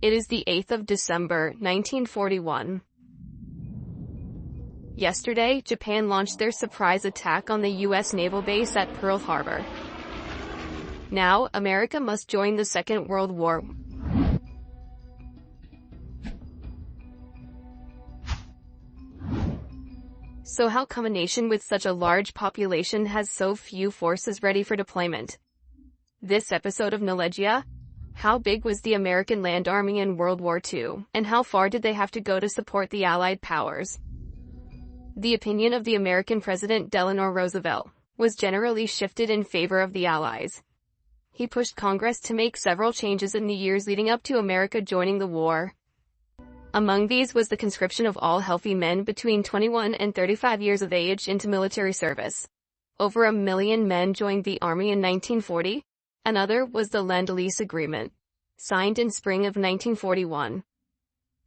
It is the 8th of December, 1941. Yesterday, Japan launched their surprise attack on the U.S. naval base at Pearl Harbor. Now, America must join the Second World War. So how come a nation with such a large population has so few forces ready for deployment? This episode of Knowledgeia: how big was the American land army in World War II, and how far did they have to go to support the Allied powers? The opinion of the American President Delano Roosevelt was generally shifted in favor of the Allies. He pushed Congress to make several changes in the years leading up to America joining the war. Among these was the conscription of all healthy men between 21 and 35 years of age into military service. Over 1 million men joined the Army in 1940. Another was the Lend-Lease Agreement, signed in spring of 1941.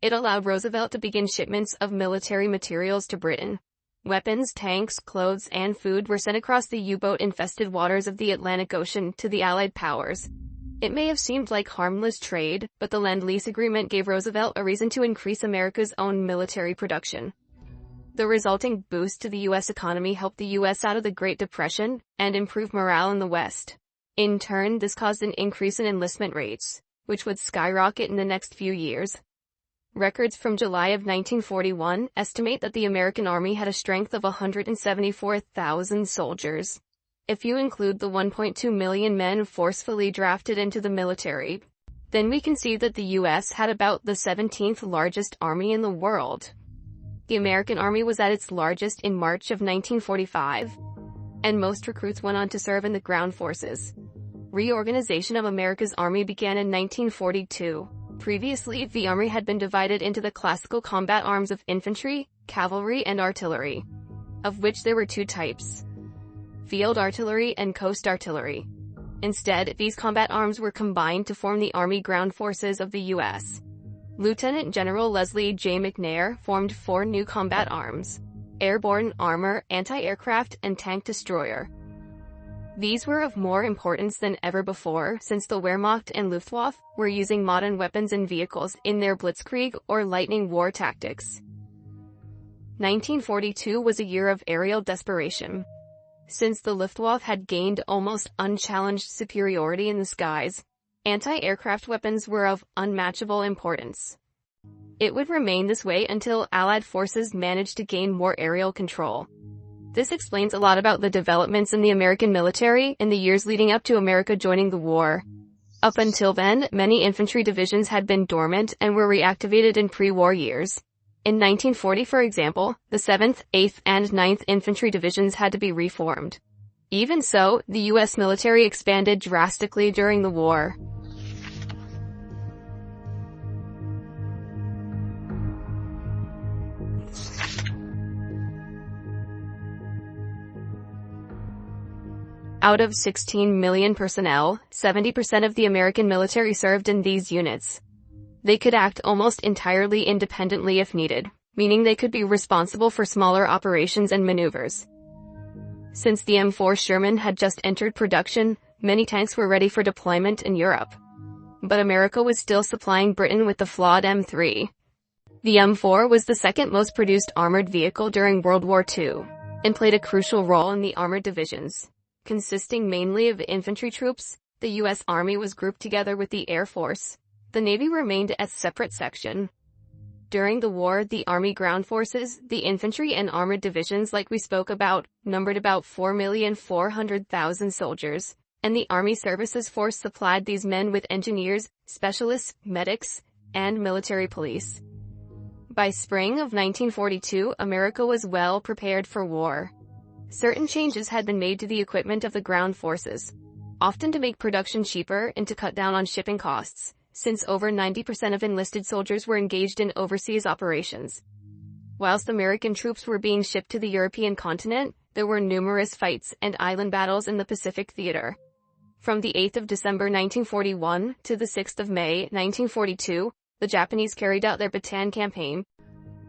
It allowed Roosevelt to begin shipments of military materials to Britain. Weapons, tanks, clothes, and food were sent across the U-boat-infested waters of the Atlantic Ocean to the Allied powers. It may have seemed like harmless trade, but the Lend-Lease Agreement gave Roosevelt a reason to increase America's own military production. The resulting boost to the U.S. economy helped the U.S. out of the Great Depression and improved morale in the West. In turn, this caused an increase in enlistment rates, which would skyrocket in the next few years. Records from July of 1941 estimate that the American Army had a strength of 174,000 soldiers. If you include the 1.2 million men forcefully drafted into the military, then we can see that the U.S. had about the 17th largest army in the world. The American Army was at its largest in March of 1945, and most recruits went on to serve in the ground forces. Reorganization of America's Army began in 1942. Previously, the Army had been divided into the classical combat arms of infantry, cavalry, and artillery, of which there were two types: field artillery and coast artillery. Instead, these combat arms were combined to form the Army Ground Forces of the U.S. Lieutenant General Leslie J. McNair formed 4 new combat arms: airborne, armor, anti-aircraft, and tank destroyer. These were of more importance than ever before, since the Wehrmacht and Luftwaffe were using modern weapons and vehicles in their blitzkrieg or lightning war tactics. 1942 was a year of aerial desperation. Since the Luftwaffe had gained almost unchallenged superiority in the skies, anti-aircraft weapons were of unmatchable importance. It would remain this way until Allied forces managed to gain more aerial control. This explains a lot about the developments in the American military in the years leading up to America joining the war. Up until then, many infantry divisions had been dormant and were reactivated in pre-war years. In 1940, for example, the 7th, 8th, and 9th Infantry Divisions had to be reformed. Even so, the U.S. military expanded drastically during the war. Out of 16 million personnel, 70% of the American military served in these units. They could act almost entirely independently if needed, meaning they could be responsible for smaller operations and maneuvers. Since the M4 Sherman had just entered production, many tanks were ready for deployment in Europe. But America was still supplying Britain with the flawed M3. The M4 was the second most produced armored vehicle during World War II, and played a crucial role in the armored divisions. Consisting mainly of infantry troops, the U.S. Army was grouped together with the Air Force. The Navy remained a separate section. During the war, the Army Ground Forces, the infantry and armored divisions like we spoke about, numbered about 4,400,000 soldiers, and the Army Services Force supplied these men with engineers, specialists, medics, and military police. By spring of 1942, America was well prepared for war. Certain changes had been made to the equipment of the ground forces, often to make production cheaper and to cut down on shipping costs, since over 90% of enlisted soldiers were engaged in overseas operations. Whilst American troops were being shipped to the European continent, there were numerous fights and island battles in the Pacific theater. From the 8th of December 1941 to the 6th of May 1942, the Japanese carried out their Bataan campaign,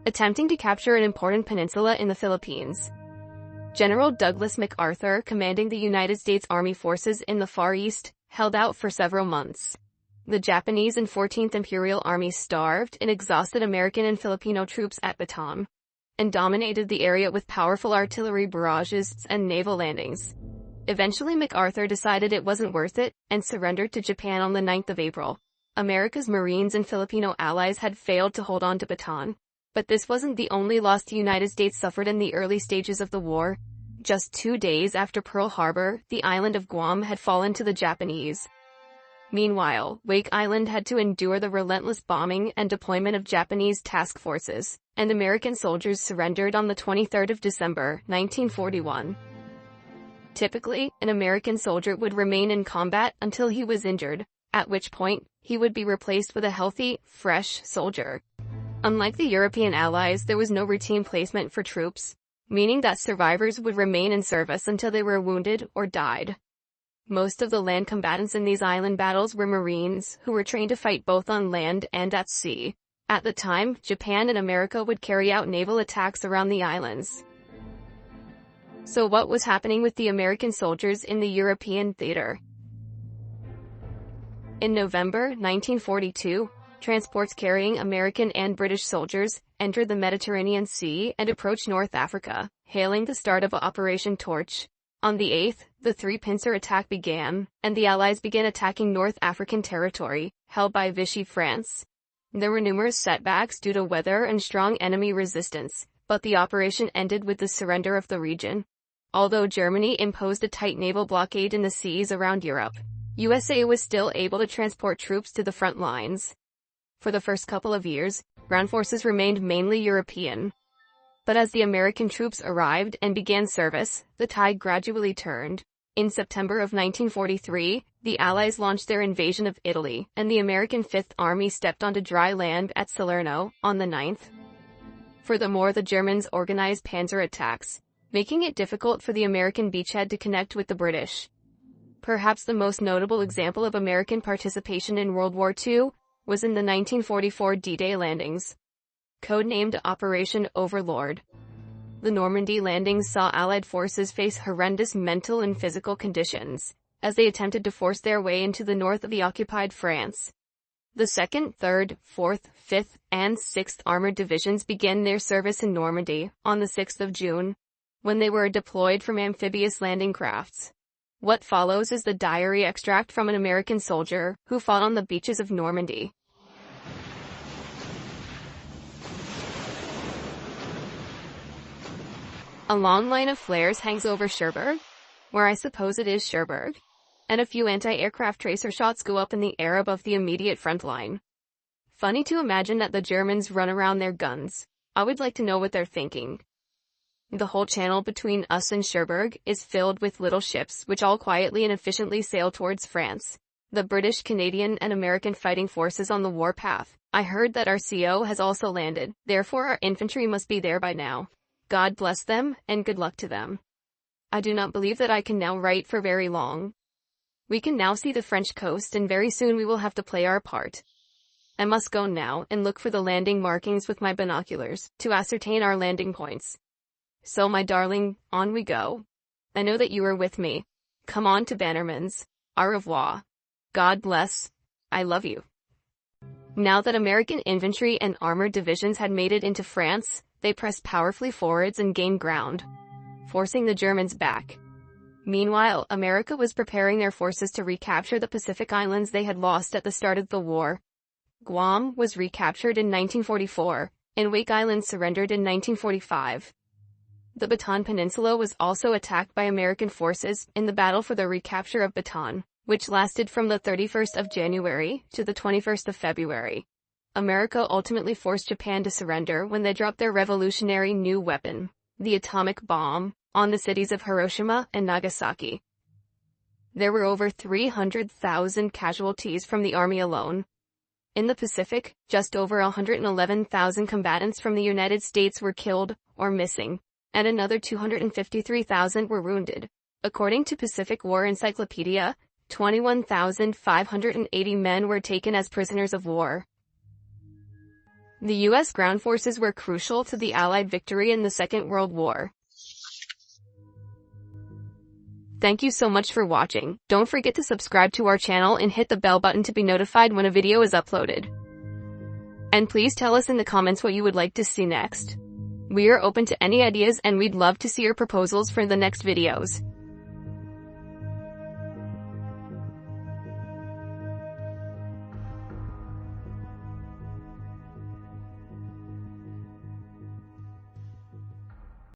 attempting to capture an important peninsula in the Philippines. General Douglas MacArthur, commanding the United States Army forces in the Far East, held out for several months. The Japanese and 14th Imperial Army starved and exhausted American and Filipino troops at Bataan, and dominated the area with powerful artillery barrages and naval landings. Eventually MacArthur decided it wasn't worth it, and surrendered to Japan on the 9th of April. America's Marines and Filipino allies had failed to hold on to Bataan. But this wasn't the only loss the United States suffered in the early stages of the war. Just 2 days after Pearl Harbor, the island of Guam had fallen to the Japanese. Meanwhile, Wake Island had to endure the relentless bombing and deployment of Japanese task forces, and American soldiers surrendered on the 23rd of December, 1941. Typically, an American soldier would remain in combat until he was injured, at which point, he would be replaced with a healthy, fresh soldier. Unlike the European allies, there was no routine placement for troops, meaning that survivors would remain in service until they were wounded or died. Most of the land combatants in these island battles were Marines, who were trained to fight both on land and at sea. At the time, Japan and America would carry out naval attacks around the islands. So what was happening with the American soldiers in the European theater? In November 1942, transports carrying American and British soldiers entered the Mediterranean Sea and approached North Africa, hailing the start of Operation Torch. On the 8th, the three-pincer attack began, and the Allies began attacking North African territory, held by Vichy France. There were numerous setbacks due to weather and strong enemy resistance, but the operation ended with the surrender of the region. Although Germany imposed a tight naval blockade in the seas around Europe, USA was still able to transport troops to the front lines. For the first couple of years, ground forces remained mainly European. But as the American troops arrived and began service, the tide gradually turned. In September of 1943, the Allies launched their invasion of Italy, and the American Fifth Army stepped onto dry land at Salerno on the 9th. Furthermore, the Germans organized panzer attacks, making it difficult for the American beachhead to connect with the British. Perhaps the most notable example of American participation in World War II was in the 1944 D-Day landings, codenamed Operation Overlord. The Normandy landings saw Allied forces face horrendous mental and physical conditions as they attempted to force their way into the north of the occupied France. The 2nd, 3rd, 4th, 5th, and 6th Armored Divisions began their service in Normandy on the 6th of June, when they were deployed from amphibious landing crafts. What follows is the diary extract from an American soldier who fought on the beaches of Normandy. A long line of flares hangs over Cherbourg, where I suppose it is Cherbourg, and a few anti-aircraft tracer shots go up in the air above the immediate front line. Funny to imagine that the Germans run around their guns. I would like to know what they're thinking. The whole channel between us and Cherbourg is filled with little ships which all quietly and efficiently sail towards France. The British, Canadian, and American fighting forces on the warpath. I heard that our CO has also landed, therefore our infantry must be there by now. God bless them, and good luck to them. I do not believe that I can now write for very long. We can now see the French coast, and very soon we will have to play our part. I must go now and look for the landing markings with my binoculars to ascertain our landing points. So my darling, on we go. I know that you are with me. Come on to Bannerman's. Au revoir. God bless. I love you. Now that American infantry and armored divisions had made it into France, they pressed powerfully forwards and gained ground, forcing the Germans back. Meanwhile, America was preparing their forces to recapture the Pacific Islands they had lost at the start of the war. Guam was recaptured in 1944, and Wake Island surrendered in 1945. The Bataan Peninsula was also attacked by American forces in the battle for the recapture of Bataan, which lasted from the 31st of January to the 21st of February. America ultimately forced Japan to surrender when they dropped their revolutionary new weapon, the atomic bomb, on the cities of Hiroshima and Nagasaki. There were over 300,000 casualties from the Army alone. In the Pacific, just over 111,000 combatants from the United States were killed or missing, and another 253,000 were wounded. According to Pacific War Encyclopedia, 21,580 men were taken as prisoners of war. The U.S. ground forces were crucial to the Allied victory in the Second World War. Thank you so much for watching. Don't forget to subscribe to our channel and hit the bell button to be notified when a video is uploaded. And please tell us in the comments what you would like to see next. We are open to any ideas and we'd love to see your proposals for the next videos.